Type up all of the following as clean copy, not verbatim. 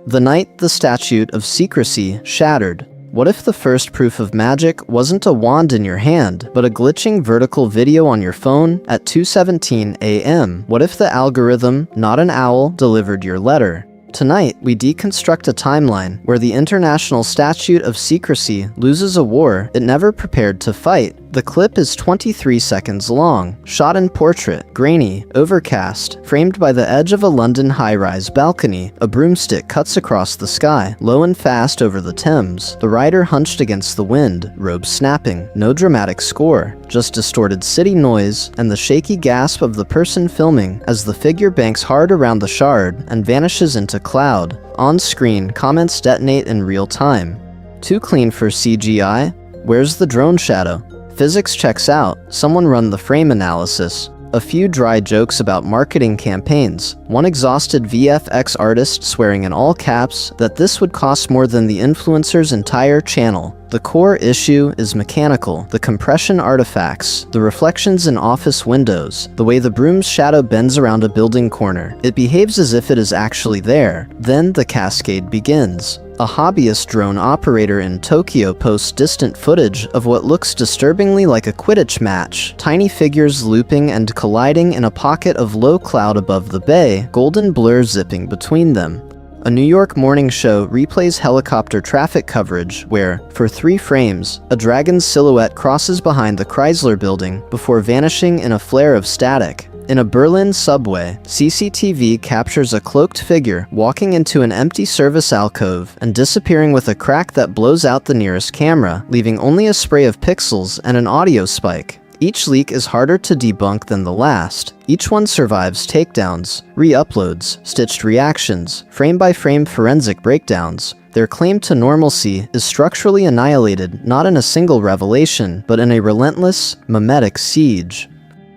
The night the statute of secrecy shattered. What if the first proof of magic wasn't a wand in your hand, but a glitching vertical video on your phone at 2:17 a.m.? What if the algorithm, not an owl, delivered your letter? Tonight, we deconstruct a timeline where the International Statute of Secrecy loses a war it never prepared to fight. The clip is 23 seconds long, shot in portrait, grainy, overcast, framed by the edge of a London high-rise balcony. A broomstick cuts across the sky, low and fast over the Thames. The rider hunched against the wind, robes snapping. No dramatic score, just distorted city noise and the shaky gasp of the person filming as the figure banks hard around the shard and vanishes into cloud. On screen, comments detonate in real time. Too clean for CGI? Where's the drone shadow? Physics checks out. Someone run the frame analysis. A few dry jokes about marketing campaigns. One exhausted VFX artist swearing in all caps that this would cost more than the influencer's entire channel. The core issue is mechanical. The compression artifacts, the reflections in office windows, the way the broom's shadow bends around a building corner. It behaves as if it is actually there. Then the cascade begins. A hobbyist drone operator in Tokyo posts distant footage of what looks disturbingly like a Quidditch match. Tiny figures looping and colliding in a pocket of low cloud above the bay, golden blur zipping between them. A New York morning show replays helicopter traffic coverage where, for 3 frames, a dragon's silhouette crosses behind the Chrysler building before vanishing in a flare of static. In a Berlin subway, CCTV captures a cloaked figure walking into an empty service alcove and disappearing with a crack that blows out the nearest camera, leaving only a spray of pixels and an audio spike. Each leak is harder to debunk than the last. Each one survives takedowns, re-uploads, stitched reactions, frame-by-frame forensic breakdowns. Their claim to normalcy is structurally annihilated not in a single revelation, but in a relentless, mimetic siege.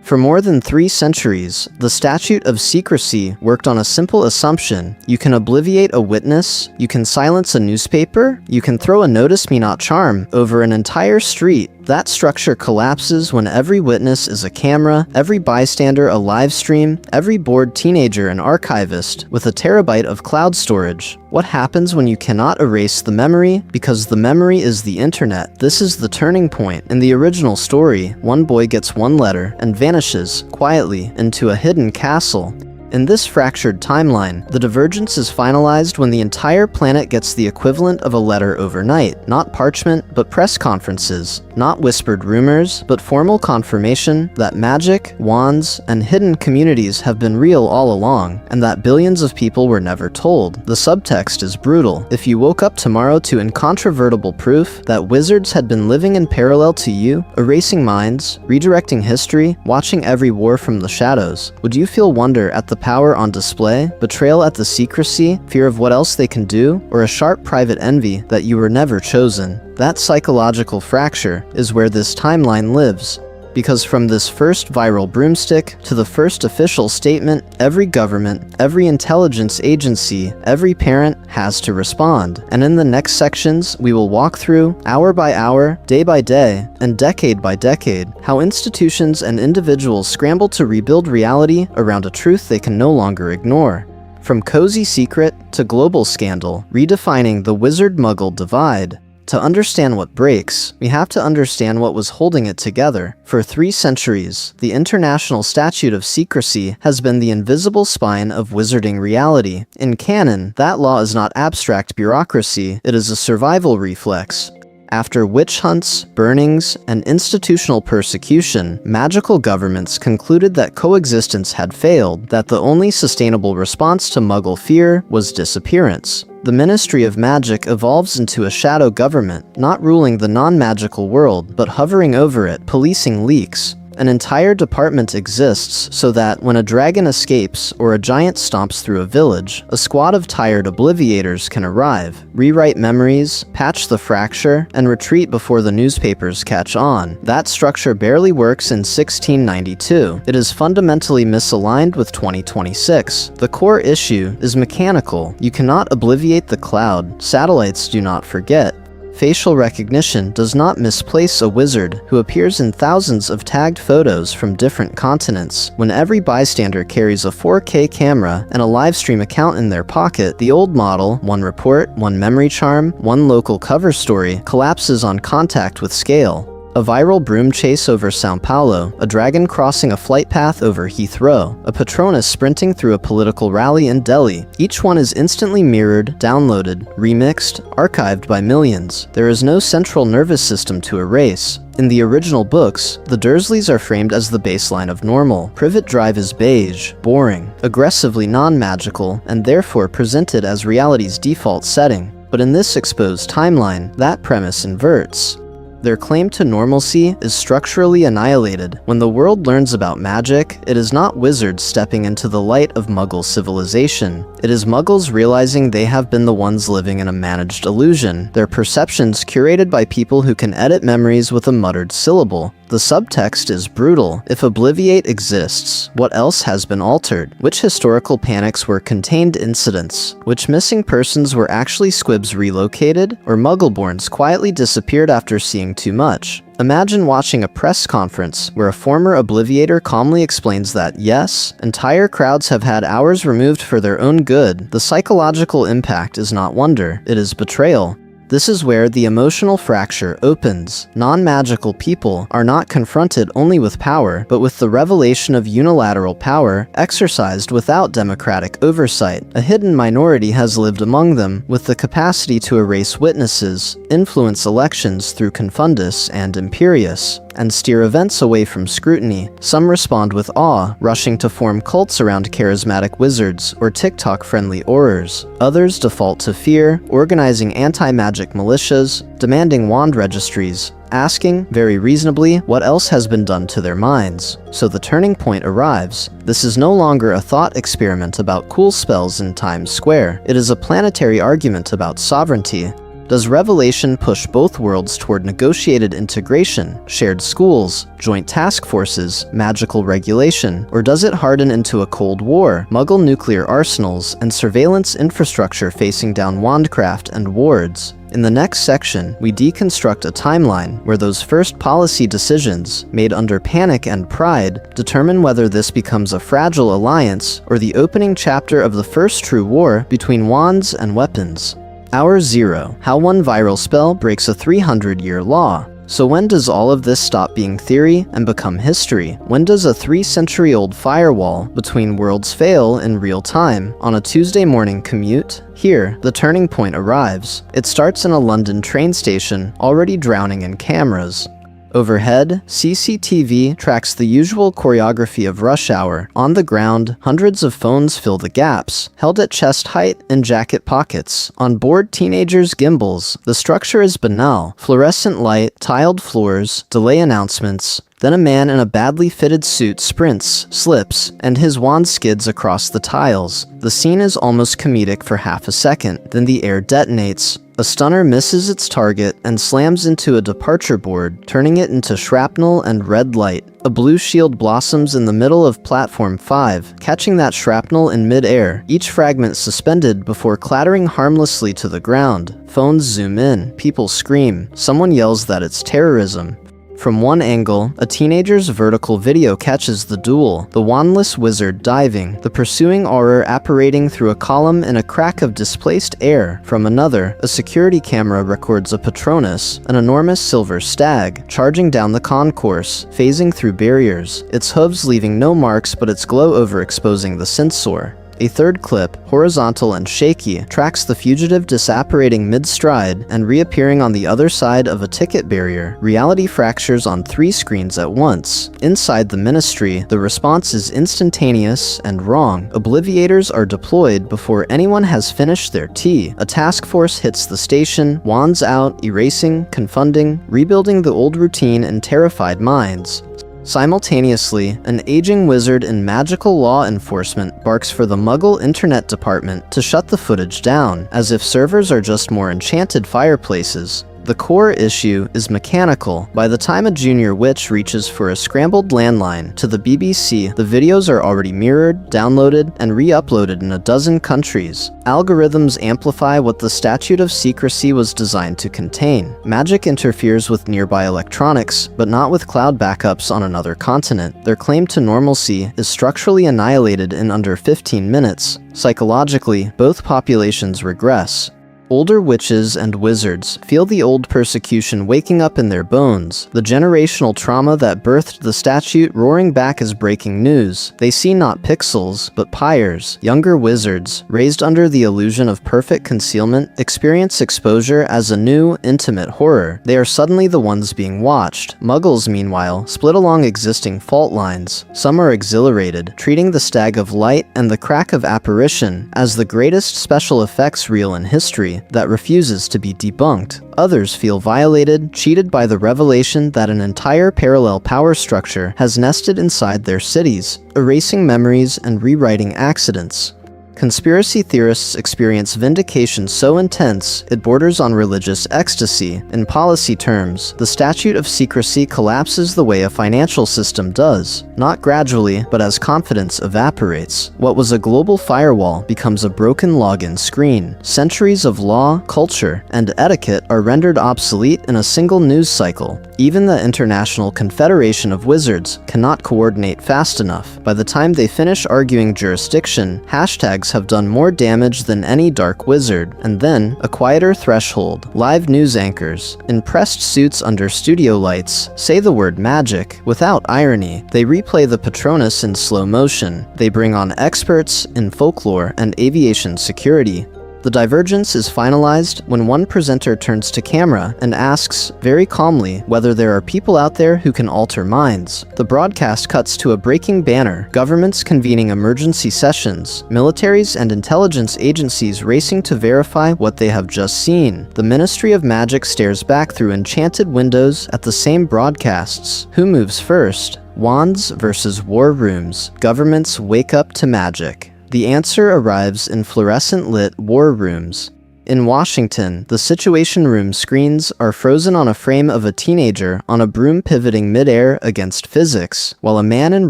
For more than 3 centuries, the statute of secrecy worked on a simple assumption. You can obliviate a witness, you can silence a newspaper, you can throw a notice me not charm over an entire street. That structure collapses when every witness is a camera, every bystander a live stream, every bored teenager an archivist with a terabyte of cloud storage. What happens when you cannot erase the memory? Because the memory is the internet. This is the turning point. In the original story, one boy gets one letter and vanishes, quietly, into a hidden castle. In this fractured timeline, the divergence is finalized when the entire planet gets the equivalent of a letter overnight. Not parchment, but press conferences. Not whispered rumors, but formal confirmation that magic, wands, and hidden communities have been real all along, and that billions of people were never told. The subtext is brutal. If you woke up tomorrow to incontrovertible proof that wizards had been living in parallel to you, erasing minds, redirecting history, watching every war from the shadows, would you feel wonder at the power on display, betrayal at the secrecy, fear of what else they can do, or a sharp private envy that you were never chosen? That psychological fracture is where this timeline lives. Because from this first viral broomstick to the first official statement, every government, every intelligence agency, every parent has to respond. And in the next sections, we will walk through, hour by hour, day by day, and decade by decade, how institutions and individuals scramble to rebuild reality around a truth they can no longer ignore. From cozy secret to global scandal, redefining the wizard-muggle divide. To understand what breaks, we have to understand what was holding it together. For 3 centuries, the International Statute of Secrecy has been the invisible spine of wizarding reality. In canon, that law is not abstract bureaucracy, it is a survival reflex. After witch hunts, burnings, and institutional persecution, magical governments concluded that coexistence had failed, that the only sustainable response to Muggle fear was disappearance. The Ministry of Magic evolves into a shadow government, not ruling the non-magical world, but hovering over it, policing leaks. An entire department exists so that when a dragon escapes or a giant stomps through a village, a squad of tired obliviators can arrive, rewrite memories, patch the fracture, and retreat before the newspapers catch on. That structure barely works in 1692. It is fundamentally misaligned with 2026. The core issue is mechanical. You cannot obliviate the cloud. Satellites do not forget. Facial recognition does not misplace a wizard who appears in thousands of tagged photos from different continents. When every bystander carries a 4K camera and a livestream account in their pocket, the old model, one report, one memory charm, one local cover story, collapses on contact with scale. A viral broom chase over São Paulo, a dragon crossing a flight path over Heathrow, a Patronus sprinting through a political rally in Delhi. Each one is instantly mirrored, downloaded, remixed, archived by millions. There is no central nervous system to erase. In the original books, the Dursleys are framed as the baseline of normal. Privet Drive is beige, boring, aggressively non-magical, and therefore presented as reality's default setting. But in this exposed timeline, that premise inverts. Their claim to normalcy is structurally annihilated. When the world learns about magic, it is not wizards stepping into the light of Muggle civilization. It is Muggles realizing they have been the ones living in a managed illusion, their perceptions curated by people who can edit memories with a muttered syllable. The subtext is brutal. If Obliviate exists, what else has been altered? Which historical panics were contained incidents? Which missing persons were actually squibs relocated? Or Muggleborns quietly disappeared after seeing too much? Imagine watching a press conference where a former Obliviator calmly explains that, yes, entire crowds have had hours removed for their own good. The psychological impact is not wonder, it is betrayal. This is where the emotional fracture opens. Non-magical people are not confronted only with power, but with the revelation of unilateral power exercised without democratic oversight. A hidden minority has lived among them, with the capacity to erase witnesses, influence elections through Confundus and Imperius, and steer events away from scrutiny. Some respond with awe, rushing to form cults around charismatic wizards or TikTok-friendly aurors. Others default to fear, organizing anti-magic militias, demanding wand registries, asking, very reasonably, what else has been done to their minds. So the turning point arrives. This is no longer a thought experiment about cool spells in Times Square. It is a planetary argument about sovereignty. Does Revelation push both worlds toward negotiated integration, shared schools, joint task forces, magical regulation, or does it harden into a Cold War, Muggle nuclear arsenals, and surveillance infrastructure facing down wandcraft and wards? In the next section, we deconstruct a timeline where those first policy decisions, made under panic and pride, determine whether this becomes a fragile alliance or the opening chapter of the first true war between wands and weapons. Hour 0. How one viral spell breaks a 300-year law. So when does all of this stop being theory and become history? When does a 3-century-old firewall between worlds fail in real time on a Tuesday morning commute? Here, the turning point arrives. It starts in a London train station, already drowning in cameras. Overhead, CCTV tracks the usual choreography of rush hour. On the ground, hundreds of phones fill the gaps, held at chest height in jacket pockets. On board, teenagers' gimbals. The structure is banal. Fluorescent light, tiled floors, delay announcements. Then a man in a badly fitted suit sprints, slips, and his wand skids across the tiles. The scene is almost comedic for half a second, then the air detonates. A stunner misses its target and slams into a departure board, turning it into shrapnel and red light. A blue shield blossoms in the middle of Platform 5, catching that shrapnel in mid-air, each fragment suspended before clattering harmlessly to the ground. Phones zoom in, people scream, someone yells that it's terrorism. From one angle, a teenager's vertical video catches the duel, the wandless wizard diving, the pursuing auror apparating through a column in a crack of displaced air. From another, a security camera records a Patronus, an enormous silver stag, charging down the concourse, phasing through barriers, its hooves leaving no marks but its glow overexposing the censor. A third clip, horizontal and shaky, tracks the fugitive disapparating mid-stride and reappearing on the other side of a ticket barrier. Reality fractures on 3 screens at once. Inside the Ministry, the response is instantaneous and wrong. Obliviators are deployed before anyone has finished their tea. A task force hits the station, wands out, erasing, confunding, rebuilding the old routine in terrified minds. Simultaneously, an aging wizard in magical law enforcement barks for the Muggle Internet Department to shut the footage down, as if servers are just more enchanted fireplaces. The core issue is mechanical. By the time a junior witch reaches for a scrambled landline to the BBC, the videos are already mirrored, downloaded, and re-uploaded in a dozen countries. Algorithms amplify what the Statute of Secrecy was designed to contain. Magic interferes with nearby electronics, but not with cloud backups on another continent. Their claim to normalcy is structurally annihilated in under 15 minutes. Psychologically, both populations regress. Older witches and wizards feel the old persecution waking up in their bones, the generational trauma that birthed the statute roaring back as breaking news. They see not pixels, but pyres. Younger wizards, raised under the illusion of perfect concealment, experience exposure as a new, intimate horror. They are suddenly the ones being watched. Muggles, meanwhile, split along existing fault lines. Some are exhilarated, treating the stag of light and the crack of apparition as the greatest special effects reel in history that refuses to be debunked. Others feel violated, cheated by the revelation that an entire parallel power structure has nested inside their cities, erasing memories and rewriting accidents. Conspiracy theorists experience vindication so intense it borders on religious ecstasy. In policy terms, the Statute of Secrecy collapses the way a financial system does, not gradually, but as confidence evaporates. What was a global firewall becomes a broken login screen. Centuries of law, culture, and etiquette are rendered obsolete in a single news cycle. Even the International Confederation of Wizards cannot coordinate fast enough. By the time they finish arguing jurisdiction, hashtags have done more damage than any dark wizard. And then, a quieter threshold. Live news anchors, in pressed suits under studio lights, say the word magic without irony. They replay the Patronus in slow motion. They bring on experts in folklore and aviation security. The divergence is finalized when one presenter turns to camera and asks, very calmly, whether there are people out there who can alter minds. The broadcast cuts to a breaking banner, governments convening emergency sessions, militaries and intelligence agencies racing to verify what they have just seen. The Ministry of Magic stares back through enchanted windows at the same broadcasts. Who moves first? Wands versus war rooms. Governments wake up to magic. The answer arrives in fluorescent-lit war rooms. In Washington, the Situation Room screens are frozen on a frame of a teenager on a broom pivoting midair against physics, while a man in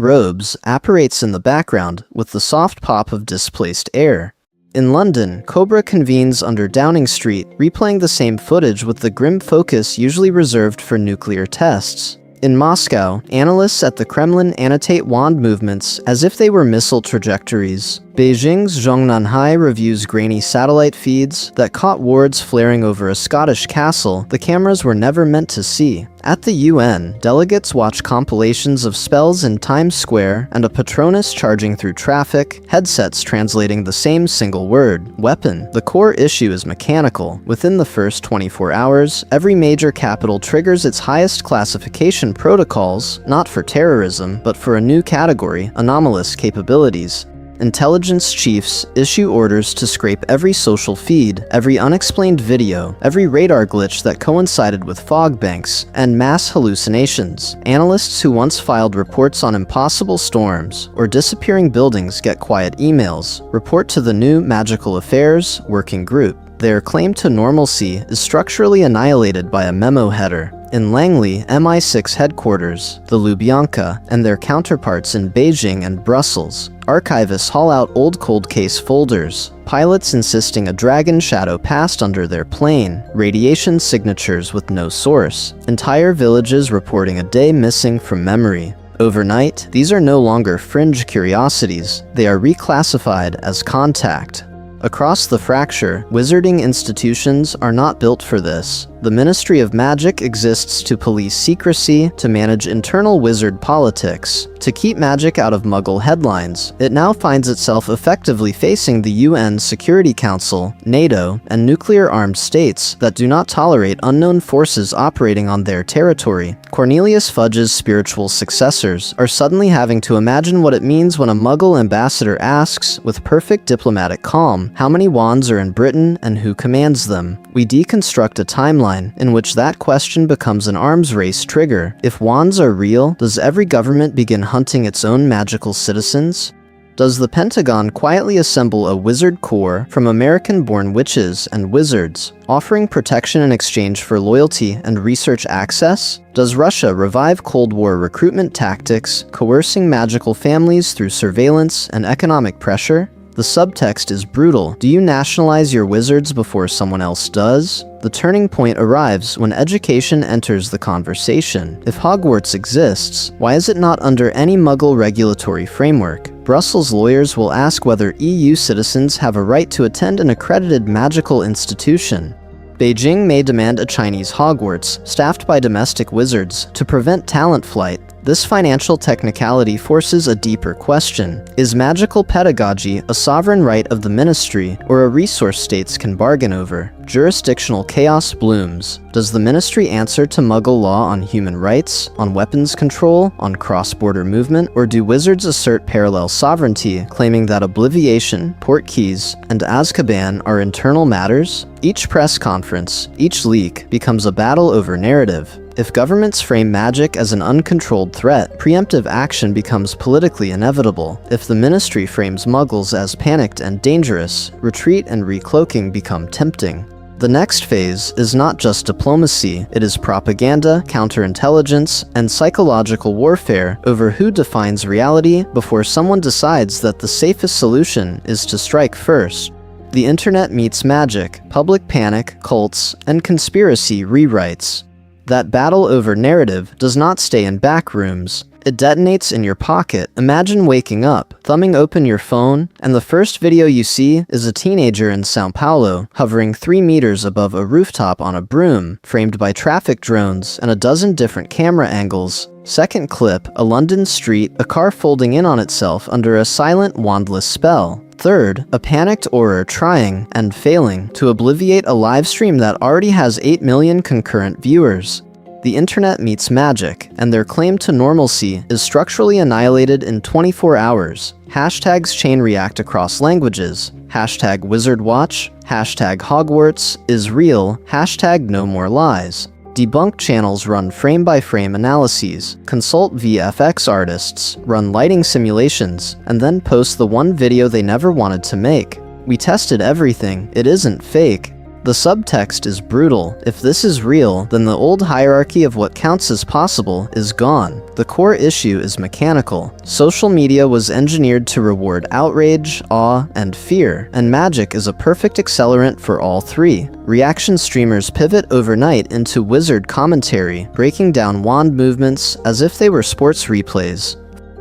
robes apparates in the background with the soft pop of displaced air. In London, Cobra convenes under Downing Street, replaying the same footage with the grim focus usually reserved for nuclear tests. In Moscow, analysts at the Kremlin annotate wand movements as if they were missile trajectories. Beijing's Zhongnanhai reviews grainy satellite feeds that caught wards flaring over a Scottish castle the cameras were never meant to see. At the UN, delegates watch compilations of spells in Times Square and a Patronus charging through traffic, headsets translating the same single word, weapon. The core issue is mechanical. Within the first 24 hours, every major capital triggers its highest classification protocols, not for terrorism, but for a new category, anomalous capabilities. Intelligence chiefs issue orders to scrape every social feed, every unexplained video, every radar glitch that coincided with fog banks, and mass hallucinations. Analysts who once filed reports on impossible storms or disappearing buildings get quiet emails. Report to the new Magical Affairs Working Group. Their claim to normalcy is structurally annihilated by a memo header. In Langley, MI6 headquarters, the Lubyanka, and their counterparts in Beijing and Brussels, archivists haul out old cold case folders, pilots insisting a dragon shadow passed under their plane, radiation signatures with no source, entire villages reporting a day missing from memory. Overnight, these are no longer fringe curiosities, they are reclassified as contact. Across the fracture, wizarding institutions are not built for this. The Ministry of Magic exists to police secrecy, to manage internal wizard politics, to keep magic out of Muggle headlines. It now finds itself effectively facing the UN Security Council, NATO, and nuclear-armed states that do not tolerate unknown forces operating on their territory. Cornelius Fudge's spiritual successors are suddenly having to imagine what it means when a Muggle ambassador asks, with perfect diplomatic calm, how many wands are in Britain and who commands them. We deconstruct a timeline in which that question becomes an arms race trigger. If wands are real, does every government begin hunting its own magical citizens? Does the Pentagon quietly assemble a wizard corps from American-born witches and wizards, offering protection in exchange for loyalty and research access? Does Russia revive Cold War recruitment tactics, coercing magical families through surveillance and economic pressure? The subtext is brutal. Do you nationalize your wizards before someone else does? The turning point arrives when education enters the conversation. If Hogwarts exists, why is it not under any Muggle regulatory framework? Brussels lawyers will ask whether EU citizens have a right to attend an accredited magical institution. Beijing may demand a Chinese Hogwarts, staffed by domestic wizards, to prevent talent flight. This financial technicality forces a deeper question. Is magical pedagogy a sovereign right of the ministry, or a resource states can bargain over? Jurisdictional chaos blooms. Does the ministry answer to Muggle law on human rights, on weapons control, on cross-border movement, or do wizards assert parallel sovereignty, claiming that Obliviation, Portkeys, and Azkaban are internal matters? Each press conference, each leak, becomes a battle over narrative. If governments frame magic as an uncontrolled threat, preemptive action becomes politically inevitable. If the ministry frames Muggles as panicked and dangerous, retreat and recloaking become tempting. The next phase is not just diplomacy, it is propaganda, counterintelligence, and psychological warfare over who defines reality before someone decides that the safest solution is to strike first. The internet meets magic, public panic, cults, and conspiracy rewrites. That battle over narrative does not stay in back rooms. It detonates in your pocket. Imagine waking up, thumbing open your phone, and the first video you see is a teenager in São Paulo hovering 3 meters above a rooftop on a broom, framed by traffic drones and a dozen different camera angles. Second clip, a London street, a car folding in on itself under a silent, wandless spell. Third, a panicked Auror trying, and failing, to obliviate a livestream that already has 8 million concurrent viewers. The internet meets magic, and their claim to normalcy is structurally annihilated in 24 hours. Hashtags chain react across languages. Hashtag WizardWatch, hashtag Hogwarts is real, hashtag no more lies. Debunked channels run frame-by-frame analyses, consult VFX artists, run lighting simulations, and then post the one video they never wanted to make. We tested everything, it isn't fake. The subtext is brutal. If this is real, then the old hierarchy of what counts as possible is gone. The core issue is mechanical. Social media was engineered to reward outrage, awe, and fear, and magic is a perfect accelerant for all three. Reaction streamers pivot overnight into wizard commentary, breaking down wand movements as if they were sports replays.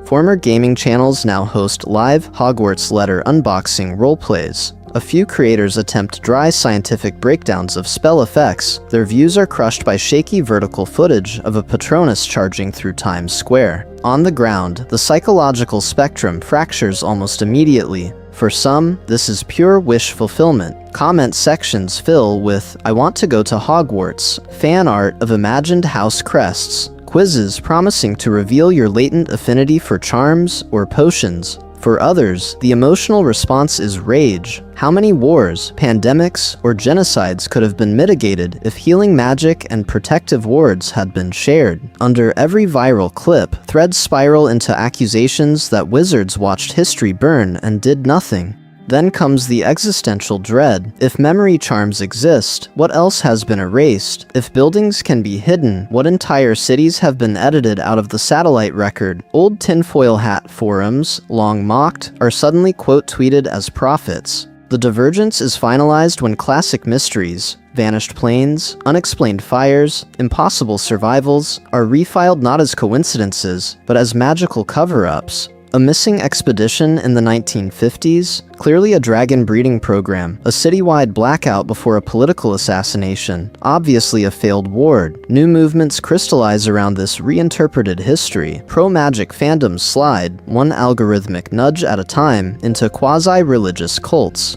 Former gaming channels now host live Hogwarts letter unboxing roleplays. A few creators attempt dry scientific breakdowns of spell effects. Their views are crushed by shaky vertical footage of a Patronus charging through Times Square. On the ground, the psychological spectrum fractures almost immediately. For some, this is pure wish fulfillment. Comment sections fill with, "I want to go to Hogwarts," fan art of imagined house crests, quizzes promising to reveal your latent affinity for charms or potions. For others, the emotional response is rage. How many wars, pandemics, or genocides could have been mitigated if healing magic and protective wards had been shared? Under every viral clip, threads spiral into accusations that wizards watched history burn and did nothing. Then comes the existential dread. If memory charms exist, what else has been erased? If buildings can be hidden, what entire cities have been edited out of the satellite record? Old tinfoil hat forums, long mocked, are suddenly quote-tweeted as prophets. The divergence is finalized when classic mysteries, vanished planes, unexplained fires, impossible survivals, are refiled not as coincidences, but as magical cover-ups. A missing expedition in the 1950s, clearly a dragon breeding program, a citywide blackout before a political assassination, obviously a failed ward. New movements crystallize around this reinterpreted history. Pro-magic fandoms slide, one algorithmic nudge at a time, into quasi-religious cults.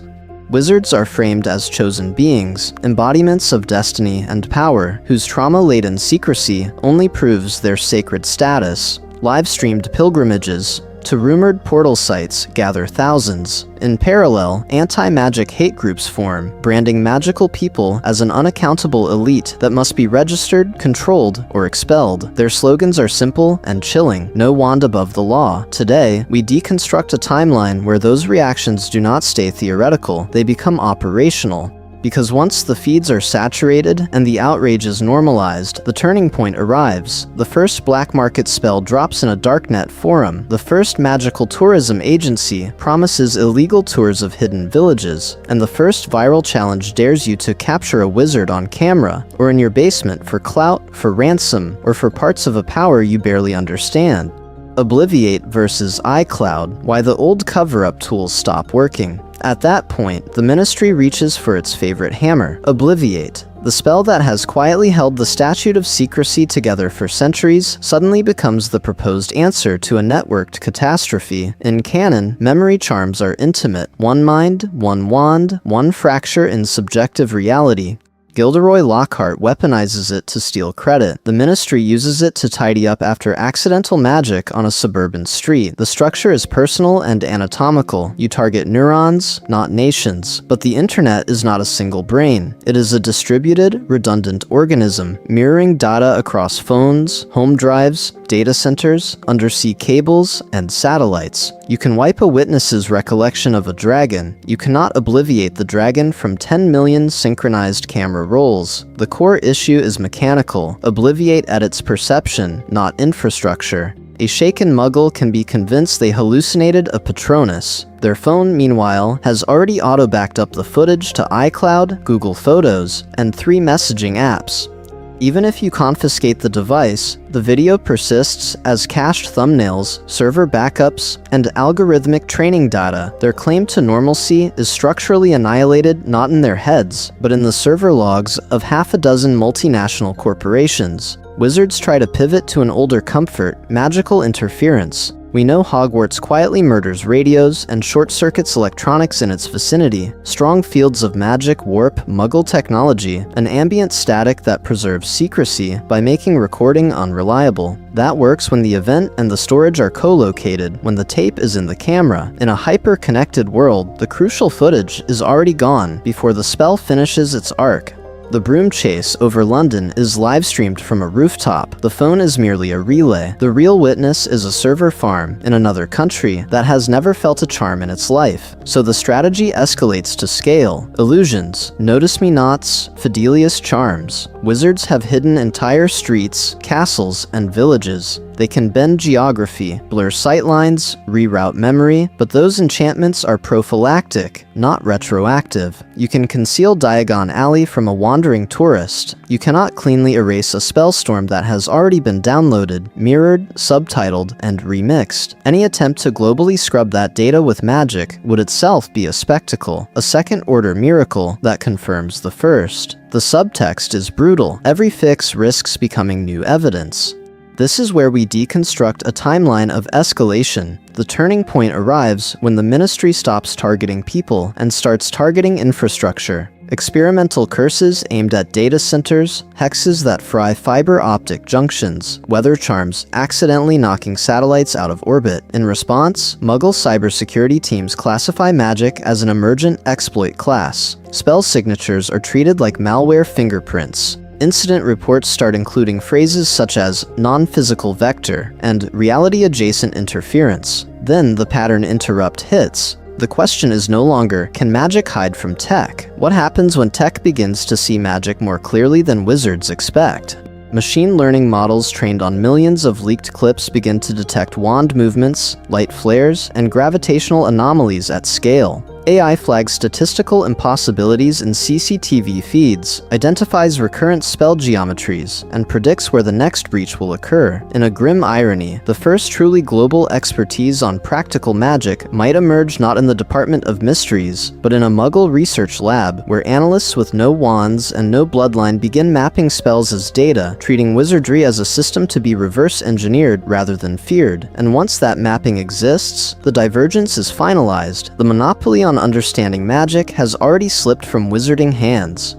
Wizards are framed as chosen beings, embodiments of destiny and power, whose trauma-laden secrecy only proves their sacred status. Live-streamed pilgrimages, To rumored portal sites gather thousands. In parallel, anti-magic hate groups form, branding magical people as an unaccountable elite that must be registered, controlled, or expelled. Their slogans are simple and chilling: no wand above the law. Today, we deconstruct a timeline where those reactions do not stay theoretical, they become operational. Because once the feeds are saturated and the outrage is normalized, the turning point arrives. The first black market spell drops in a darknet forum. The first magical tourism agency promises illegal tours of hidden villages. And the first viral challenge dares you to capture a wizard on camera, or in your basement for clout, for ransom, or for parts of a power you barely understand. Obliviate versus iCloud: why the old cover-up tools stop working. At that point, the ministry reaches for its favorite hammer, Obliviate. The spell that has quietly held the statute of secrecy together for centuries suddenly becomes the proposed answer to a networked catastrophe. In canon, memory charms are intimate: one mind, one wand, one fracture in subjective reality. Gilderoy Lockhart weaponizes it to steal credit. The ministry uses it to tidy up after accidental magic on a suburban street. The structure is personal and anatomical. You target neurons, not nations. But the internet is not a single brain. It is a distributed, redundant organism, mirroring data across phones, home drives, data centers, undersea cables, and satellites. You can wipe a witness's recollection of a dragon. You cannot obliviate the dragon from 10 million synchronized camera rolls. The core issue is mechanical: obliviate at its perception, not infrastructure. A shaken muggle can be convinced they hallucinated a Patronus. Their phone, meanwhile, has already auto-backed up the footage to iCloud, Google Photos, and 3 messaging apps. Even if you confiscate the device, the video persists as cached thumbnails, server backups, and algorithmic training data. Their claim to normalcy is structurally annihilated not in their heads, but in the server logs of half a dozen multinational corporations. Wizards try to pivot to an older comfort: magical interference. We know Hogwarts quietly murders radios and short-circuits electronics in its vicinity. Strong fields of magic warp Muggle technology, an ambient static that preserves secrecy by making recording unreliable. That works when the event and the storage are co-located, when the tape is in the camera. In a hyper-connected world, the crucial footage is already gone before the spell finishes its arc. The broom chase over London is live-streamed from a rooftop. The phone is merely a relay. The real witness is a server farm in another country that has never felt a charm in its life. So the strategy escalates to scale. Illusions, notice-me-nots, Fidelius charms. Wizards have hidden entire streets, castles, and villages. They can bend geography, blur sightlines, reroute memory, but those enchantments are prophylactic, not retroactive. You can conceal Diagon Alley from a wandering tourist. You cannot cleanly erase a spellstorm that has already been downloaded, mirrored, subtitled, and remixed. Any attempt to globally scrub that data with magic would itself be a spectacle, a second-order miracle that confirms the first. The subtext is brutal. Every fix risks becoming new evidence. This is where we deconstruct a timeline of escalation. The turning point arrives when the ministry stops targeting people and starts targeting infrastructure. Experimental curses aimed at data centers, hexes that fry fiber optic junctions, weather charms accidentally knocking satellites out of orbit. In response, Muggle cybersecurity teams classify magic as an emergent exploit class. Spell signatures are treated like malware fingerprints. Incident reports start including phrases such as non-physical vector and reality-adjacent interference. Then the pattern interrupt hits. The question is no longer, can magic hide from tech? What happens when tech begins to see magic more clearly than wizards expect? Machine learning models trained on millions of leaked clips begin to detect wand movements, light flares, and gravitational anomalies at scale. AI flags statistical impossibilities in CCTV feeds, identifies recurrent spell geometries, and predicts where the next breach will occur. In a grim irony, the first truly global expertise on practical magic might emerge not in the Department of Mysteries, but in a Muggle research lab, where analysts with no wands and no bloodline begin mapping spells as data, treating wizardry as a system to be reverse-engineered rather than feared. And once that mapping exists, the divergence is finalized. The monopoly on understanding magic has already slipped from wizarding hands.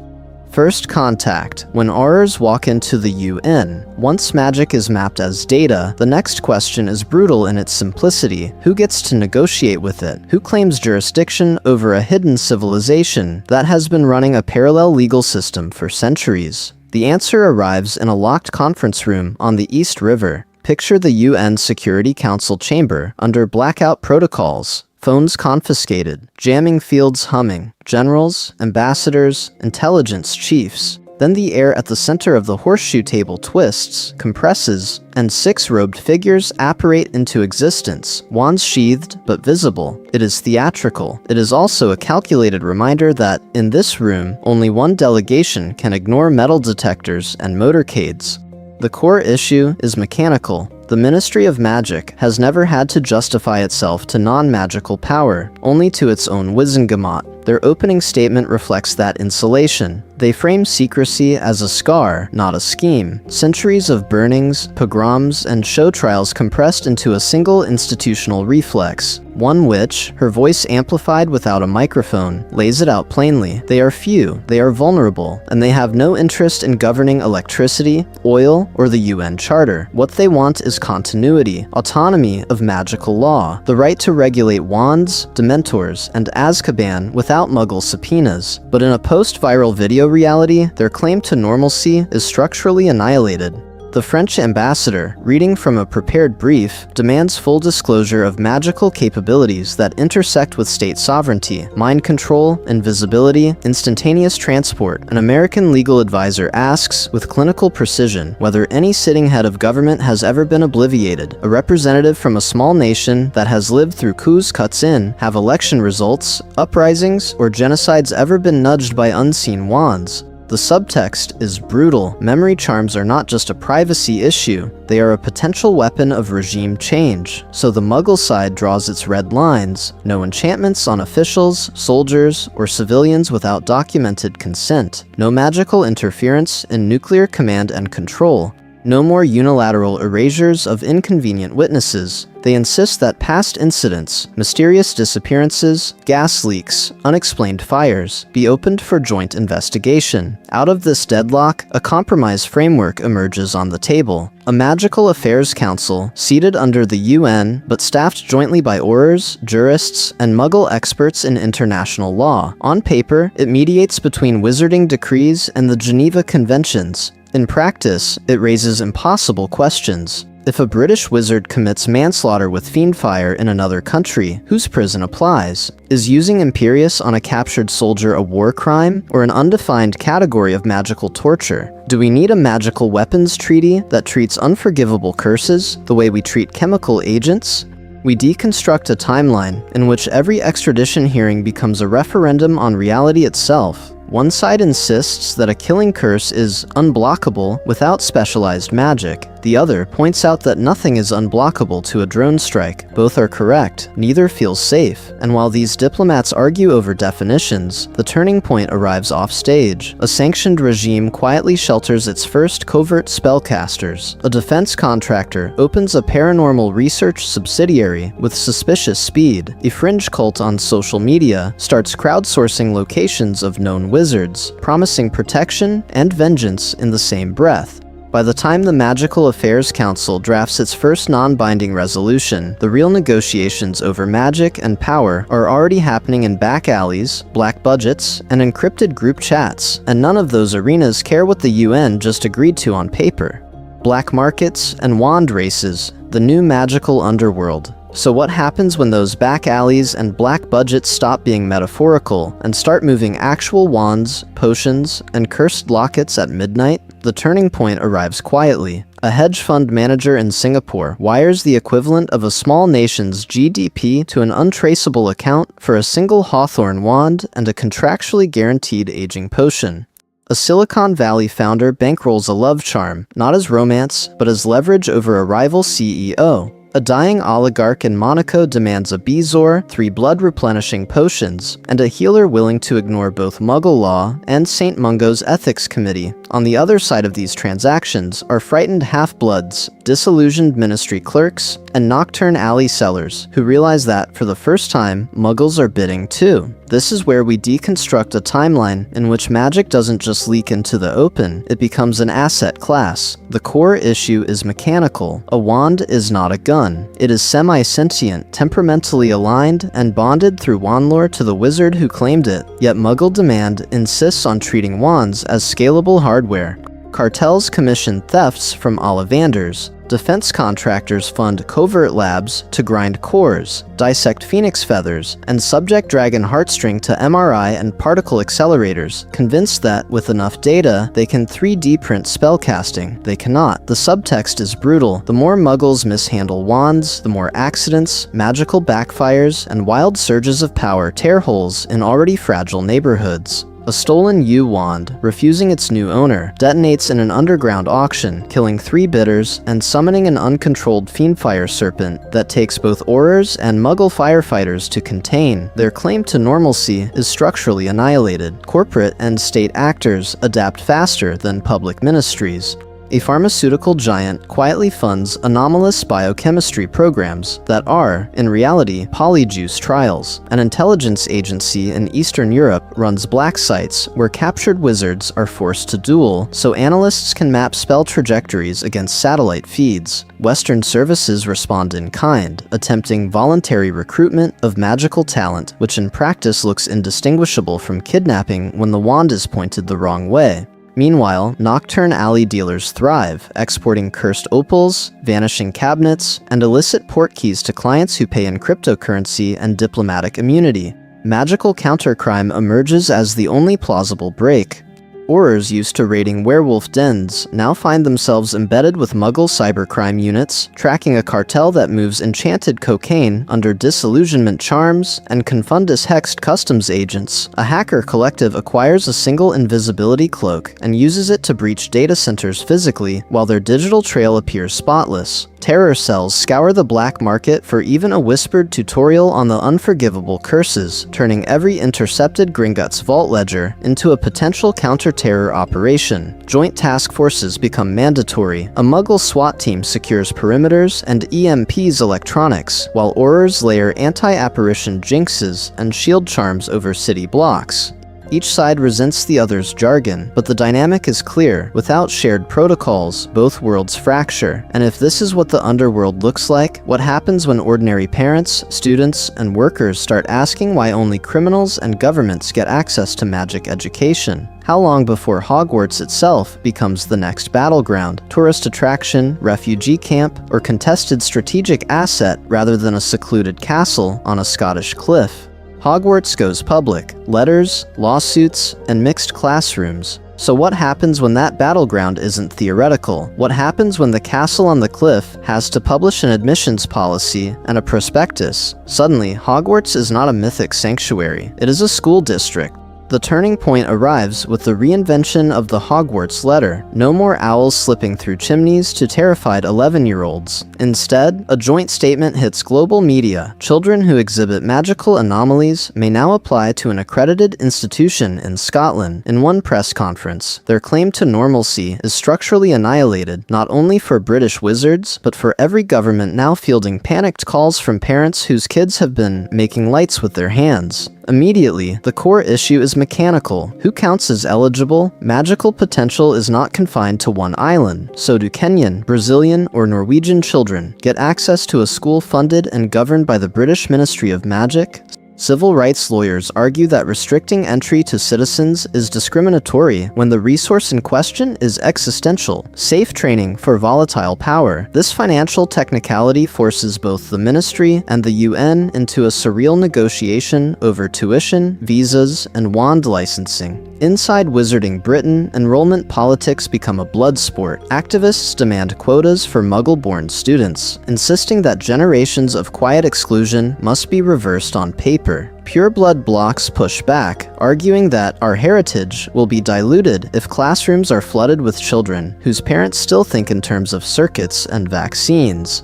First contact. When Aurors walk into the UN, once magic is mapped as data, the next question is brutal in its simplicity. Who gets to negotiate with it? Who claims jurisdiction over a hidden civilization that has been running a parallel legal system for centuries? The answer arrives in a locked conference room on the East River. Picture the UN Security Council chamber under blackout protocols. Phones confiscated, jamming fields humming, generals, ambassadors, intelligence chiefs. Then the air at the center of the horseshoe table twists, compresses, and 6 robed figures apparate into existence, wands sheathed but visible. It is theatrical. It is also a calculated reminder that, in this room, only one delegation can ignore metal detectors and motorcades. The core issue is mechanical. The Ministry of Magic has never had to justify itself to non-magical power, only to its own Wizengamot. Their opening statement reflects that insulation. They frame secrecy as a scar, not a scheme. Centuries of burnings, pogroms, and show trials compressed into a single institutional reflex. One which, her voice amplified without a microphone, lays it out plainly. They are few, they are vulnerable, and they have no interest in governing electricity, oil, or the UN Charter. What they want is continuity, autonomy of magical law, the right to regulate wands, dementors, and Azkaban without muggle subpoenas. But in a post-viral video reality, their claim to normalcy is structurally annihilated. The French ambassador, reading from a prepared brief, demands full disclosure of magical capabilities that intersect with state sovereignty, mind control, invisibility, instantaneous transport. An American legal advisor asks, with clinical precision, whether any sitting head of government has ever been obliviated. A representative from a small nation that has lived through coups cuts in, have election results, uprisings, or genocides ever been nudged by unseen wands? The subtext is brutal. Memory charms are not just a privacy issue, they are a potential weapon of regime change. So the Muggle side draws its red lines. No enchantments on officials, soldiers, or civilians without documented consent. No magical interference in nuclear command and control. No more unilateral erasures of inconvenient witnesses. They insist that past incidents, mysterious disappearances, gas leaks, unexplained fires, be opened for joint investigation. Out of this deadlock, a compromise framework emerges on the table. A Magical Affairs Council, seated under the UN, but staffed jointly by Aurors, jurists, and Muggle experts in international law. On paper, it mediates between wizarding decrees and the Geneva Conventions. In practice, it raises impossible questions. If a British wizard commits manslaughter with fiendfire in another country, whose prison applies? Is using Imperius on a captured soldier a war crime, or an undefined category of magical torture? Do we need a magical weapons treaty that treats unforgivable curses the way we treat chemical agents? We deconstruct a timeline in which every extradition hearing becomes a referendum on reality itself. One side insists that a killing curse is unblockable without specialized magic. The other points out that nothing is unblockable to a drone strike. Both are correct, neither feels safe. And while these diplomats argue over definitions, the turning point arrives offstage. A sanctioned regime quietly shelters its first covert spellcasters. A defense contractor opens a paranormal research subsidiary with suspicious speed. A fringe cult on social media starts crowdsourcing locations of known wizards, promising protection and vengeance in the same breath. By the time the Magical Affairs Council drafts its first non-binding resolution, the real negotiations over magic and power are already happening in back alleys, black budgets, and encrypted group chats, and none of those arenas care what the UN just agreed to on paper. Black markets and wand races, the new magical underworld. So what happens when those back alleys and black budgets stop being metaphorical and start moving actual wands, potions, and cursed lockets at midnight? The turning point arrives quietly. A hedge fund manager in Singapore wires the equivalent of a small nation's GDP to an untraceable account for a single hawthorn wand and a contractually guaranteed aging potion. A Silicon Valley founder bankrolls a love charm, not as romance, but as leverage over a rival CEO. A dying oligarch in Monaco demands a Bezoar, 3 blood-replenishing potions, and a healer willing to ignore both Muggle law and St. Mungo's ethics committee On the other side of these transactions are frightened half-bloods, disillusioned ministry clerks, and nocturne alley sellers who realize that, for the first time, muggles are bidding too. This is where we deconstruct a timeline in which magic doesn't just leak into the open, it becomes an asset class. The core issue is mechanical. A wand is not a gun. It is semi-sentient, temperamentally aligned, and bonded through wand lore to the wizard who claimed it. Yet Muggle demand insists on treating wands as scalable hardware. Cartels commission thefts from Ollivanders. Defense contractors fund covert labs to grind cores, dissect phoenix feathers, and subject dragon heartstring to MRI and particle accelerators, convinced that, with enough data, they can 3D print spellcasting. They cannot. The subtext is brutal. The more muggles mishandle wands, the more accidents, magical backfires, and wild surges of power tear holes in already fragile neighborhoods. A stolen U wand, refusing its new owner, detonates in an underground auction, killing 3 bidders and summoning an uncontrolled fiendfire serpent that takes both Aurors and Muggle firefighters to contain. Their claim to normalcy is structurally annihilated. Corporate and state actors adapt faster than public ministries. A pharmaceutical giant quietly funds anomalous biochemistry programs that are, in reality, polyjuice trials. An intelligence agency in Eastern Europe runs black sites where captured wizards are forced to duel so analysts can map spell trajectories against satellite feeds. Western services respond in kind, attempting voluntary recruitment of magical talent, which in practice looks indistinguishable from kidnapping when the wand is pointed the wrong way. Meanwhile, nocturne alley dealers thrive, exporting cursed opals, vanishing cabinets, and illicit portkeys to clients who pay in cryptocurrency and diplomatic immunity. Magical countercrime emerges as the only plausible break. Aurors used to raiding werewolf dens now find themselves embedded with Muggle cybercrime units, tracking a cartel that moves enchanted cocaine under disillusionment charms and Confundus hexed customs agents. A hacker collective acquires a single invisibility cloak and uses it to breach data centers physically while their digital trail appears spotless. Terror cells scour the black market for even a whispered tutorial on the unforgivable curses, turning every intercepted Gringotts vault ledger into a potential counter-terror operation. Joint task forces become mandatory. A Muggle SWAT team secures perimeters and EMPs electronics, while Aurors layer anti-apparition jinxes and shield charms over city blocks. Each side resents the other's jargon, but the dynamic is clear. Without shared protocols, both worlds fracture. And if this is what the underworld looks like, what happens when ordinary parents, students, and workers start asking why only criminals and governments get access to magic education? How long before Hogwarts itself becomes the next battleground, tourist attraction, refugee camp, or contested strategic asset rather than a secluded castle on a Scottish cliff? Hogwarts goes public. Letters, lawsuits, and mixed classrooms. So what happens when that battleground isn't theoretical? What happens when the castle on the cliff has to publish an admissions policy and a prospectus? Suddenly, Hogwarts is not a mythic sanctuary. It is a school district. The turning point arrives with the reinvention of the Hogwarts letter. No more owls slipping through chimneys to terrified 11-year-olds. Instead, a joint statement hits global media. Children who exhibit magical anomalies may now apply to an accredited institution in Scotland. In one press conference, their claim to normalcy is structurally annihilated, not only for British wizards, but for every government now fielding panicked calls from parents whose kids have been making lights with their hands. Immediately, the core issue is mechanical. Who counts as eligible? Magical potential is not confined to one island. So do Kenyan, Brazilian, or Norwegian children get access to a school funded and governed by the British Ministry of Magic? Civil rights lawyers argue that restricting entry to citizens is discriminatory when the resource in question is existential, safe training for volatile power. This financial technicality forces both the ministry and the UN into a surreal negotiation over tuition, visas, and wand licensing. Inside Wizarding Britain, enrollment politics become a blood sport. Activists demand quotas for Muggle-born students, insisting that generations of quiet exclusion must be reversed on paper. Pureblood blocks push back, arguing that our heritage will be diluted if classrooms are flooded with children whose parents still think in terms of circuits and vaccines.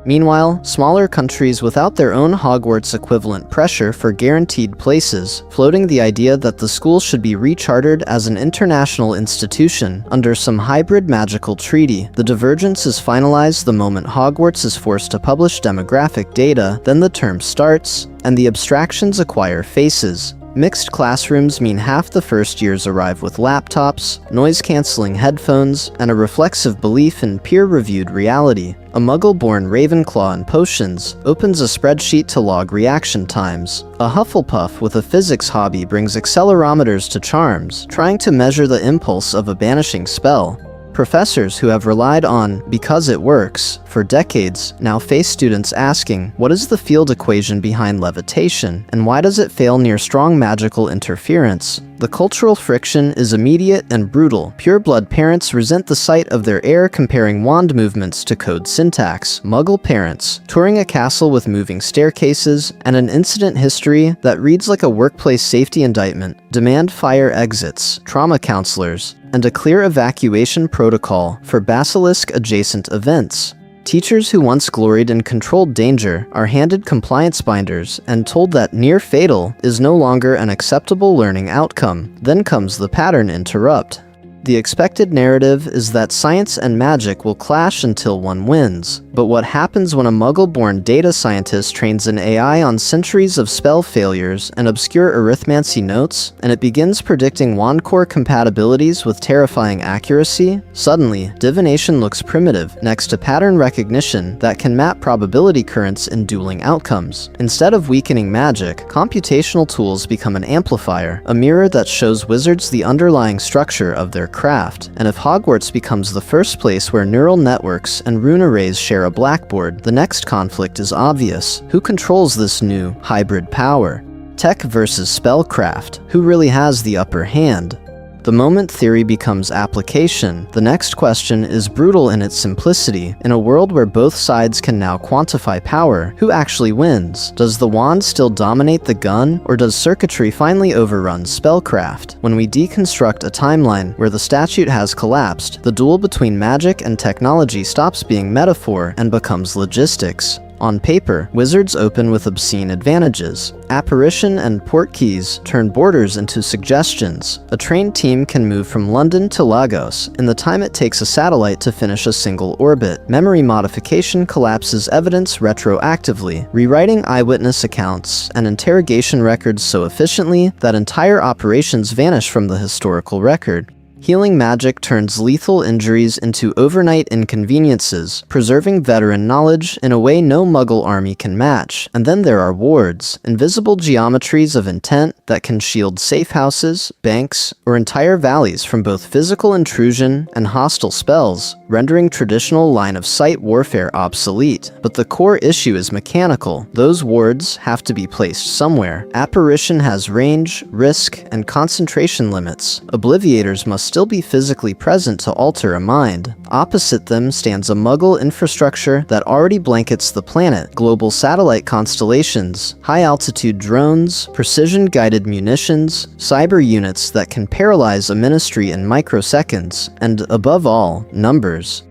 Meanwhile, smaller countries without their own Hogwarts equivalent pressure for guaranteed places, floating the idea that the school should be rechartered as an international institution under some hybrid magical treaty. The divergence is finalized the moment Hogwarts is forced to publish demographic data, then the term starts, and the abstractions acquire faces. Mixed classrooms mean half the first years arrive with laptops, noise-canceling headphones, and a reflexive belief in peer-reviewed reality. A Muggle-born Ravenclaw in potions opens a spreadsheet to log reaction times. A Hufflepuff with a physics hobby brings accelerometers to charms, trying to measure the impulse of a banishing spell. Professors who have relied on "because it works" for decades now face students asking, what is the field equation behind levitation, and why does it fail near strong magical interference? The cultural friction is immediate and brutal. Pureblood parents resent the sight of their heir comparing wand movements to code syntax. Muggle parents, touring a castle with moving staircases and an incident history that reads like a workplace safety indictment, demand fire exits, trauma counselors, and a clear evacuation protocol for basilisk-adjacent events. Teachers who once gloried in controlled danger are handed compliance binders and told that near fatal is no longer an acceptable learning outcome. Then comes the pattern interrupt. The expected narrative is that science and magic will clash until one wins. But what happens when a Muggle-born data scientist trains an AI on centuries of spell failures and obscure arithmancy notes, and it begins predicting wand core compatibilities with terrifying accuracy? Suddenly, divination looks primitive next to pattern recognition that can map probability currents in dueling outcomes. Instead of weakening magic, computational tools become an amplifier, a mirror that shows wizards the underlying structure of their craft. And if Hogwarts becomes the first place where neural networks and rune arrays share a blackboard, the next conflict is obvious. Who controls this new, hybrid power? Tech versus spellcraft. Who really has the upper hand? The moment theory becomes application, the next question is brutal in its simplicity. In a world where both sides can now quantify power, who actually wins? Does the wand still dominate the gun, or does circuitry finally overrun spellcraft? When we deconstruct a timeline where the statute has collapsed, the duel between magic and technology stops being metaphor and becomes logistics. On paper, wizards open with obscene advantages. Apparition and portkeys turn borders into suggestions. A trained team can move from London to Lagos in the time it takes a satellite to finish a single orbit. Memory modification collapses evidence retroactively, rewriting eyewitness accounts and interrogation records so efficiently that entire operations vanish from the historical record. Healing magic turns lethal injuries into overnight inconveniences, preserving veteran knowledge in a way no Muggle army can match. And then there are wards, invisible geometries of intent that can shield safe houses, banks, or entire valleys from both physical intrusion and hostile spells, rendering traditional line-of-sight warfare obsolete. But the core issue is mechanical. Those wards have to be placed somewhere. Apparition has range, risk, and concentration limits. Obliviators must still be physically present to alter a mind. Opposite them stands a Muggle infrastructure that already blankets the planet: global satellite constellations, high-altitude drones, precision-guided munitions, cyber units that can paralyze a ministry in microseconds, and above all, numbers.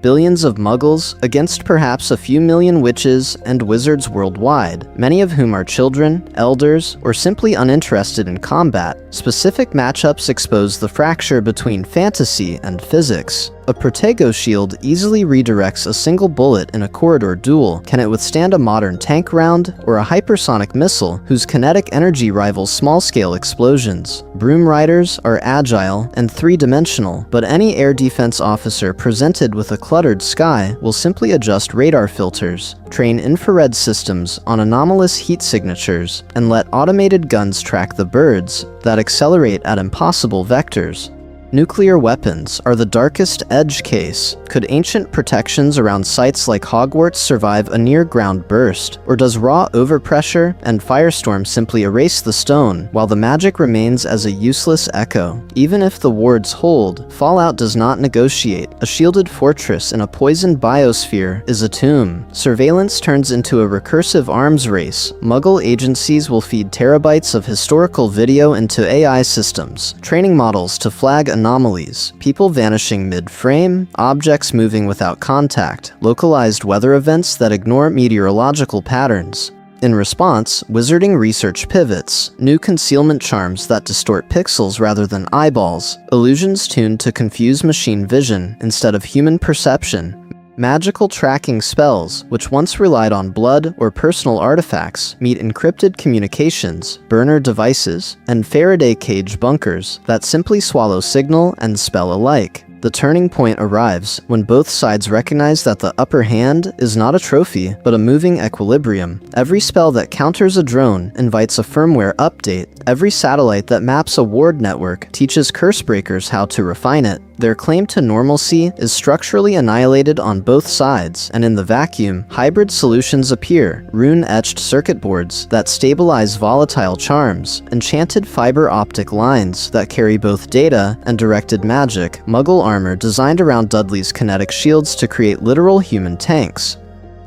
Billions of Muggles against perhaps a few million witches and wizards worldwide, many of whom are children, elders, or simply uninterested in combat. Specific matchups expose the fracture between fantasy and physics. A Protego shield easily redirects a single bullet in a corridor duel. Can it withstand a modern tank round, or a hypersonic missile whose kinetic energy rivals small-scale explosions? Broom riders are agile and three-dimensional, but any air defense officer presented with a cluttered sky will simply adjust radar filters, train infrared systems on anomalous heat signatures, and let automated guns track the birds that accelerate at impossible vectors. Nuclear weapons are the darkest edge case. Could ancient protections around sites like Hogwarts survive a near-ground burst? Or does raw overpressure and firestorm simply erase the stone, while the magic remains as a useless echo? Even if the wards hold, Fallout does not negotiate. A shielded fortress in a poisoned biosphere is a tomb. Surveillance turns into a recursive arms race. Muggle agencies will feed terabytes of historical video into AI systems, training models to flag anomalies, people vanishing mid-frame, objects moving without contact, localized weather events that ignore meteorological patterns. In response, wizarding research pivots, new concealment charms that distort pixels rather than eyeballs, illusions tuned to confuse machine vision instead of human perception, magical tracking spells, which once relied on blood or personal artifacts, meet encrypted communications, burner devices, and Faraday cage bunkers that simply swallow signal and spell alike. The turning point arrives when both sides recognize that the upper hand is not a trophy, but a moving equilibrium. Every spell that counters a drone invites a firmware update. Every satellite that maps a ward network teaches cursebreakers how to refine it. Their claim to normalcy is structurally annihilated on both sides, and in the vacuum, hybrid solutions appear, rune-etched circuit boards that stabilize volatile charms, enchanted fiber optic lines that carry both data and directed magic, muggle armor designed around Dudley's kinetic shields to create literal human tanks.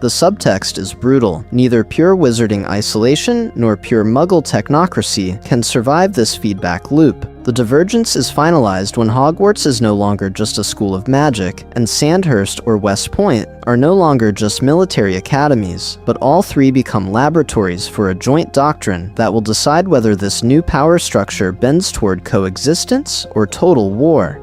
The subtext is brutal. Neither pure wizarding isolation nor pure muggle technocracy can survive this feedback loop. The divergence is finalized when Hogwarts is no longer just a school of magic, and Sandhurst or West Point are no longer just military academies, but all three become laboratories for a joint doctrine that will decide whether this new power structure bends toward coexistence or total war.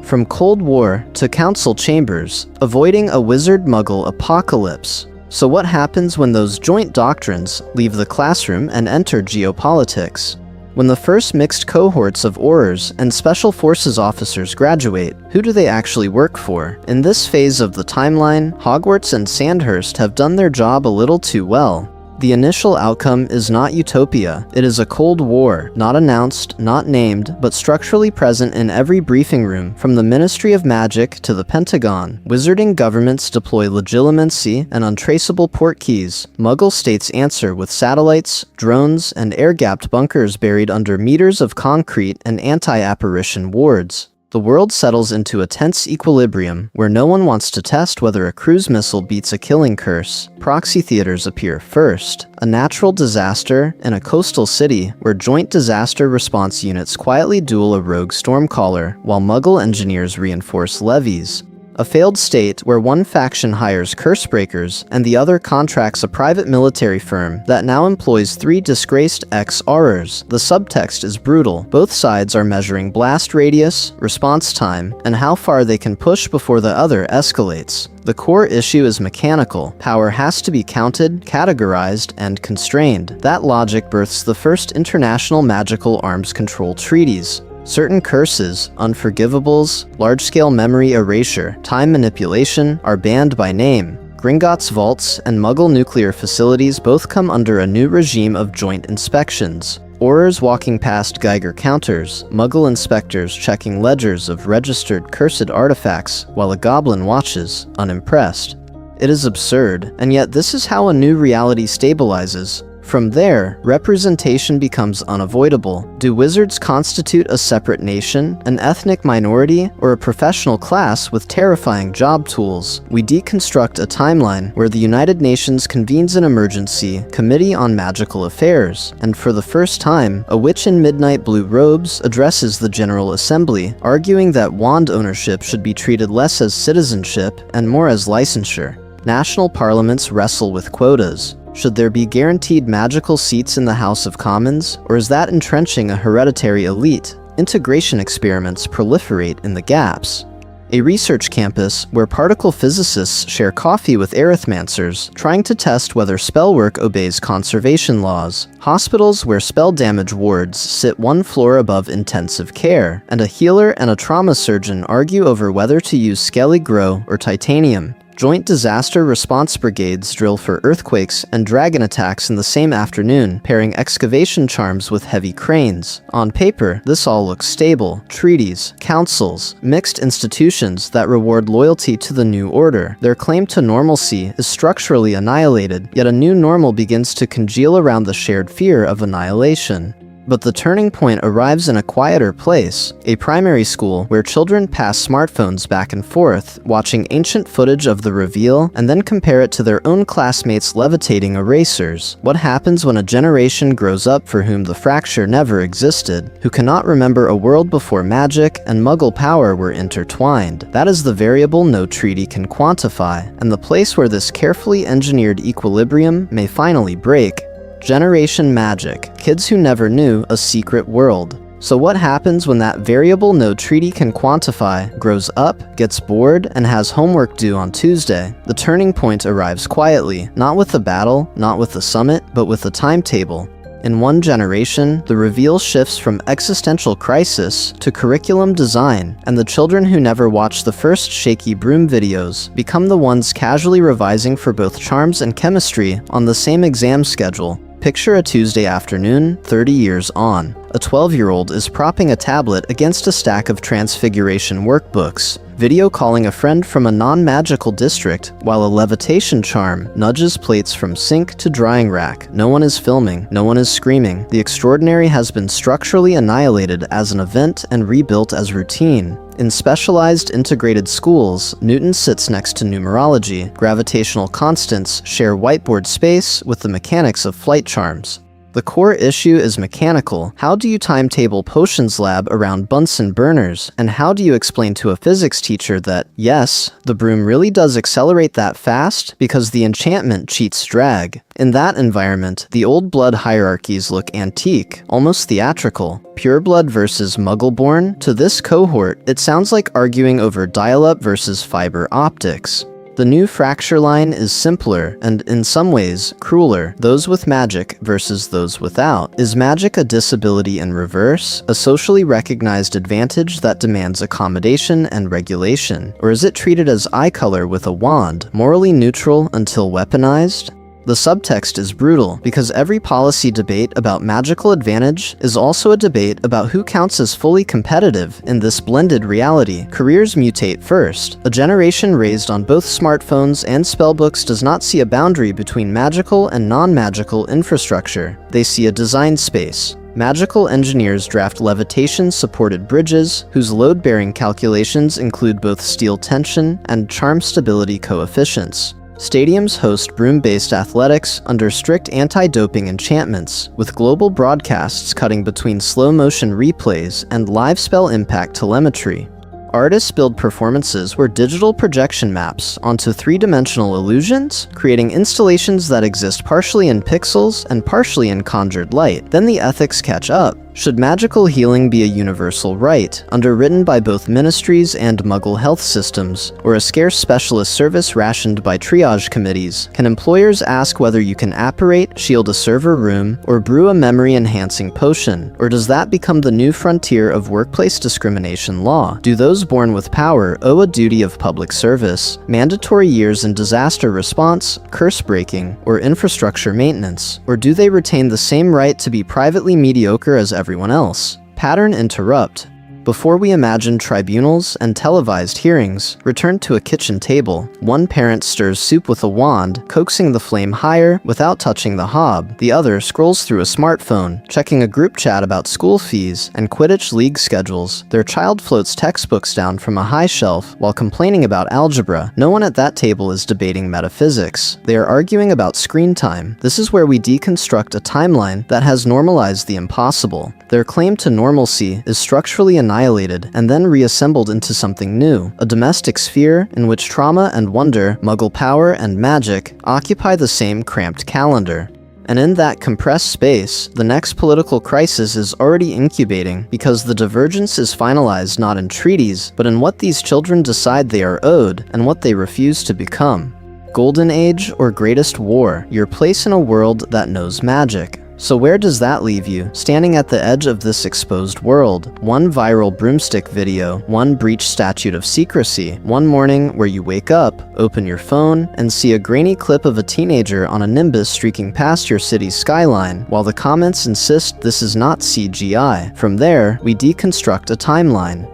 From Cold War to Council Chambers, avoiding a wizard-muggle apocalypse. So what happens when those joint doctrines leave the classroom and enter geopolitics? When the first mixed cohorts of Aurors and Special Forces officers graduate, who do they actually work for? In this phase of the timeline, Hogwarts and Sandhurst have done their job a little too well. The initial outcome is not utopia. It is a Cold War, not announced, not named, but structurally present in every briefing room, from the Ministry of Magic to the Pentagon. Wizarding governments deploy legitimacy and untraceable port keys. Muggle states answer with satellites, drones, and air-gapped bunkers buried under meters of concrete and anti-apparition wards. The world settles into a tense equilibrium where no one wants to test whether a cruise missile beats a killing curse. Proxy theaters appear first, a natural disaster in a coastal city where joint disaster response units quietly duel a rogue stormcaller while Muggle engineers reinforce levees. A failed state where one faction hires cursebreakers and the other contracts a private military firm that now employs 3 disgraced ex-Aurors. The subtext is brutal. Both sides are measuring blast radius, response time, and how far they can push before the other escalates. The core issue is mechanical. Power has to be counted, categorized, and constrained. That logic births the first international magical arms control treaties. Certain curses, unforgivables, large-scale memory erasure, time manipulation are banned by name. Gringotts vaults and Muggle nuclear facilities both come under a new regime of joint inspections. Aurors walking past Geiger counters, Muggle inspectors checking ledgers of registered cursed artifacts while a goblin watches, unimpressed. It is absurd, and yet this is how a new reality stabilizes. From there, representation becomes unavoidable. Do wizards constitute a separate nation, an ethnic minority, or a professional class with terrifying job tools? We deconstruct a timeline where the United Nations convenes an emergency committee on magical affairs, and for the first time, a witch in midnight blue robes addresses the General Assembly, arguing that wand ownership should be treated less as citizenship and more as licensure. National parliaments wrestle with quotas. Should there be guaranteed magical seats in the House of Commons, or is that entrenching a hereditary elite? Integration experiments proliferate in the gaps. A research campus where particle physicists share coffee with arithmancers, trying to test whether spellwork obeys conservation laws. Hospitals where spell damage wards sit one floor above intensive care, and a healer and a trauma surgeon argue over whether to use Skelly Grow or titanium. Joint disaster response brigades drill for earthquakes and dragon attacks in the same afternoon, pairing excavation charms with heavy cranes. On paper, this all looks stable. Treaties, councils, mixed institutions that reward loyalty to the new order. Their claim to normalcy is structurally annihilated, yet a new normal begins to congeal around the shared fear of annihilation. But the turning point arrives in a quieter place, a primary school where children pass smartphones back and forth, watching ancient footage of the reveal, and then compare it to their own classmates' levitating erasers. What happens when a generation grows up for whom the fracture never existed, who cannot remember a world before magic and muggle power were intertwined? That is the variable no treaty can quantify, and the place where this carefully engineered equilibrium may finally break. Generation Magic, kids who never knew a secret world. So what happens when that variable no treaty can quantify grows up, gets bored, and has homework due on Tuesday? The turning point arrives quietly, not with a battle, not with a summit, but with a timetable. In one generation, the reveal shifts from existential crisis to curriculum design, and the children who never watched the first shaky broom videos become the ones casually revising for both charms and chemistry on the same exam schedule. Picture a Tuesday afternoon, 30 years on. A 12-year-old is propping a tablet against a stack of Transfiguration workbooks, video calling a friend from a non-magical district, while a levitation charm nudges plates from sink to drying rack. No one is filming, no one is screaming. The extraordinary has been structurally annihilated as an event and rebuilt as routine. In specialized integrated schools, Newton sits next to numerology. Gravitational constants share whiteboard space with the mechanics of flight charms. The core issue is mechanical. How do you timetable potions lab around Bunsen burners? And how do you explain to a physics teacher that, yes, the broom really does accelerate that fast because the enchantment cheats drag? In that environment, the old blood hierarchies look antique, almost theatrical. Pureblood versus Muggle-born? To this cohort, it sounds like arguing over dial-up versus fiber optics. The new fracture line is simpler and, in some ways, crueler. Those with magic versus those without. Is magic a disability in reverse? A socially recognized advantage that demands accommodation and regulation? Or is it treated as eye color with a wand, morally neutral until weaponized? The subtext is brutal, because every policy debate about magical advantage is also a debate about who counts as fully competitive in this blended reality. Careers mutate first. A generation raised on both smartphones and spellbooks does not see a boundary between magical and non-magical infrastructure. They see a design space. Magical engineers draft levitation-supported bridges, whose load-bearing calculations include both steel tension and charm stability coefficients. Stadiums host broom-based athletics under strict anti-doping enchantments, with global broadcasts cutting between slow-motion replays and live spell impact telemetry. Artists build performances where digital projection maps onto three-dimensional illusions, creating installations that exist partially in pixels and partially in conjured light. Then the ethics catch up. Should magical healing be a universal right, underwritten by both ministries and Muggle health systems, or a scarce specialist service rationed by triage committees? Can employers ask whether you can apparate, shield a server room, or brew a memory-enhancing potion? Or does that become the new frontier of workplace discrimination law? Do those born with power owe a duty of public service, mandatory years in disaster response, curse breaking, or infrastructure maintenance? Or do they retain the same right to be privately mediocre as everyone else? Pattern interrupt. Before we imagine tribunals and televised hearings, return to a kitchen table. One parent stirs soup with a wand, coaxing the flame higher without touching the hob. The other scrolls through a smartphone, checking a group chat about school fees and Quidditch league schedules. Their child floats textbooks down from a high shelf while complaining about algebra. No one at that table is debating metaphysics. They are arguing about screen time. This is where we deconstruct a timeline that has normalized the impossible. Their claim to normalcy is structurally annihilated and then reassembled into something new, a domestic sphere in which trauma and wonder, Muggle power and magic occupy the same cramped calendar. And in that compressed space, the next political crisis is already incubating because the divergence is finalized not in treaties, but in what these children decide they are owed and what they refuse to become. Golden Age or Greatest War, your place in a world that knows magic. So where does that leave you, standing at the edge of this exposed world? One viral broomstick video, one breached statute of secrecy, one morning where you wake up, open your phone, and see a grainy clip of a teenager on a Nimbus streaking past your city's skyline, while the comments insist this is not CGI. From there, we deconstruct a timeline.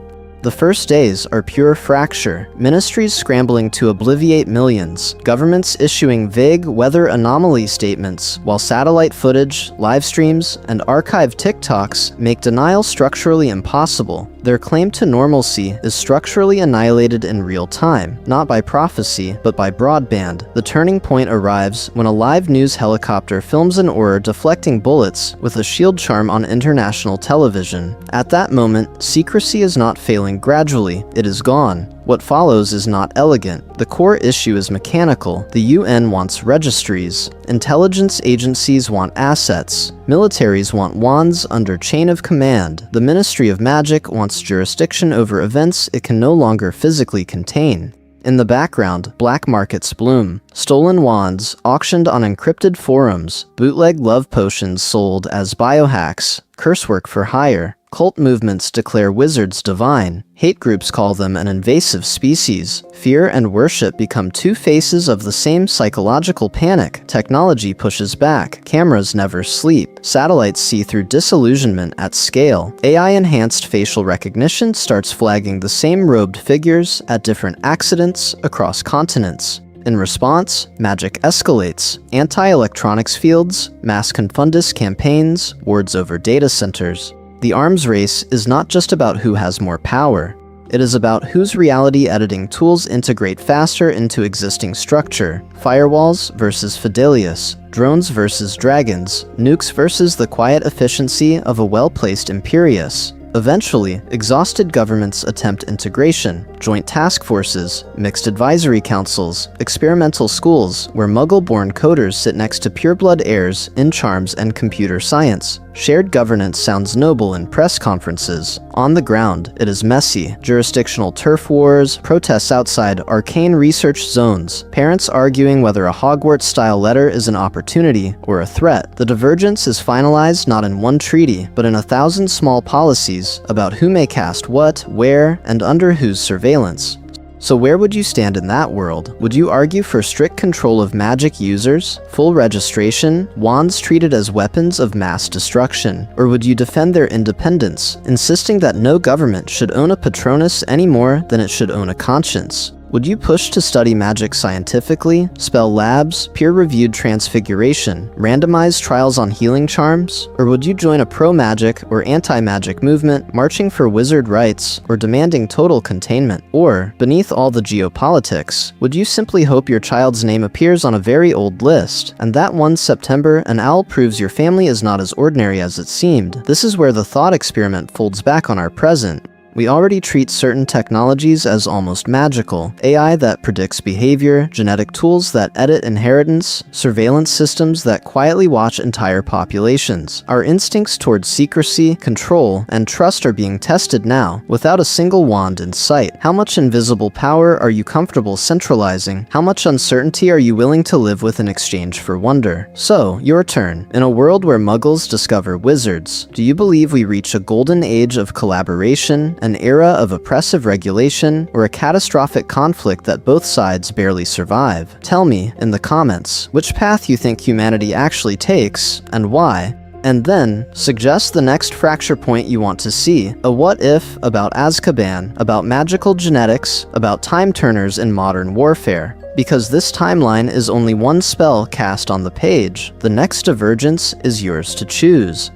The first days are pure fracture, ministries scrambling to obliviate millions, governments issuing vague weather anomaly statements, while satellite footage, live streams, and archived TikToks make denial structurally impossible. Their claim to normalcy is structurally annihilated in real time, not by prophecy, but by broadband. The turning point arrives when a live news helicopter films an Auror deflecting bullets with a shield charm on international television. At that moment, secrecy is not failing gradually, it is gone. What follows is not elegant. The core issue is mechanical. The UN wants registries. Intelligence agencies want assets. Militaries want wands under chain of command. The Ministry of Magic wants jurisdiction over events it can no longer physically contain. In the background, black markets bloom. Stolen wands, auctioned on encrypted forums, bootleg love potions sold as biohacks, cursework for hire. Cult movements declare wizards divine. Hate groups call them an invasive species. Fear and worship become two faces of the same psychological panic. Technology pushes back. Cameras never sleep. Satellites see through disillusionment at scale. AI-enhanced facial recognition starts flagging the same robed figures at different accidents across continents. In response, magic escalates. Anti-electronics fields, mass confundus campaigns, wards over data centers. The arms race is not just about who has more power. It is about whose reality editing tools integrate faster into existing structure. Firewalls versus Fidelius, drones versus dragons, nukes versus the quiet efficiency of a well-placed Imperius. Eventually, exhausted governments attempt integration, joint task forces, mixed advisory councils, experimental schools where Muggle-born coders sit next to pureblood heirs in charms and computer science. Shared governance sounds noble in press conferences. On the ground, it is messy. Jurisdictional turf wars, protests outside arcane research zones, parents arguing whether a Hogwarts-style letter is an opportunity or a threat. The divergence is finalized not in one treaty, but in 1,000 small policies about who may cast what, where, and under whose surveillance. So where would you stand in that world? Would you argue for strict control of magic users, full registration, wands treated as weapons of mass destruction? Or would you defend their independence, insisting that no government should own a Patronus any more than it should own a conscience? Would you push to study magic scientifically, spell labs, peer-reviewed transfiguration, randomized trials on healing charms? Or would you join a pro-magic or anti-magic movement, marching for wizard rights or demanding total containment? Or, beneath all the geopolitics, would you simply hope your child's name appears on a very old list, and that one September an owl proves your family is not as ordinary as it seemed? This is where the thought experiment folds back on our present. We already treat certain technologies as almost magical. AI that predicts behavior, genetic tools that edit inheritance, surveillance systems that quietly watch entire populations. Our instincts towards secrecy, control, and trust are being tested now, without a single wand in sight. How much invisible power are you comfortable centralizing? How much uncertainty are you willing to live with in exchange for wonder? So, your turn. In a world where muggles discover wizards, do you believe we reach a golden age of collaboration, an era of oppressive regulation, or a catastrophic conflict that both sides barely survive? Tell me in the comments which path you think humanity actually takes, and why. And then, suggest the next fracture point you want to see. A what if about Azkaban, about magical genetics, about time turners in modern warfare. Because this timeline is only one spell cast on the page, the next divergence is yours to choose.